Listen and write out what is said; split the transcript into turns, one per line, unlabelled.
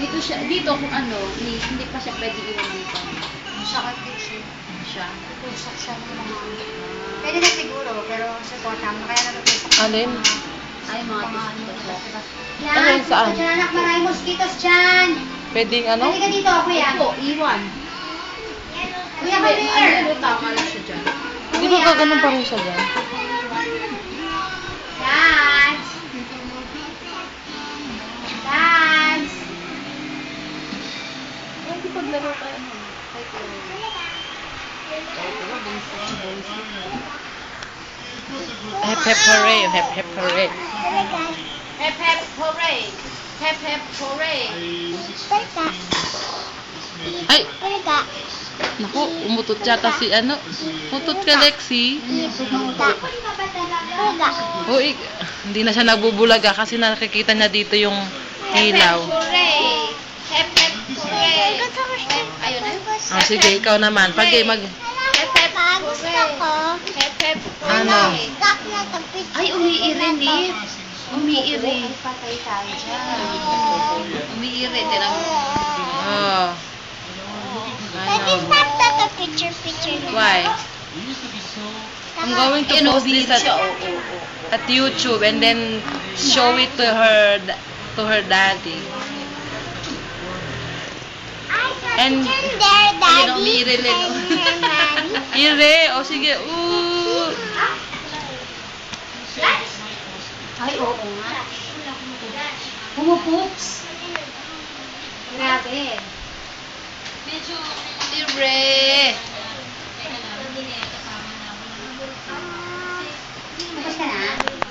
Dito siya, dito kung ano, hindi pa siya pwede iwan dito.
Sakit din siya. Tutusok siya ng mga... Pwede na siguro, pero support naman. Kaya natutusok siya.
Alin?
Ay, mga
Yan,
Alin, saan?
dyan anak, maraming mosquitos dyan.
Pwedeng ano?
Halika dito, kuya.
Opo, iwan.
Kuya, come here.
Ano, tama lang siya dyan.
Di ba gaganon pa rin siya dyan?
Dance. Dance.
Ay, di paglaro tayo mo.
Hep hep hooray, hep hep hooray.
Hep hep hooray! Hep hep hooray!
Ay! Naku, umutot yata si ano. Umutot ka, Lexi. Uy, hindi na siya nagbubulaga kasi nakikita niya dito yung ilaw.
Hooray! Hep hep hooray! Ayun na.
Ah, sige, ikaw naman. Pag mag...
Hep hep hooray! Hep hep
Ano?
hooray! Ay, umiiri ni. Umiiri.
Patay tayo dyan.
Umiiri. Tinan mo.
Oh. Ano?
Picture.
Why? I'm going to post this at YouTube and then show it to her daddy. And
There,
Ayun,
Daddy.
umiiri rin.
Ire, o sige. Ooh.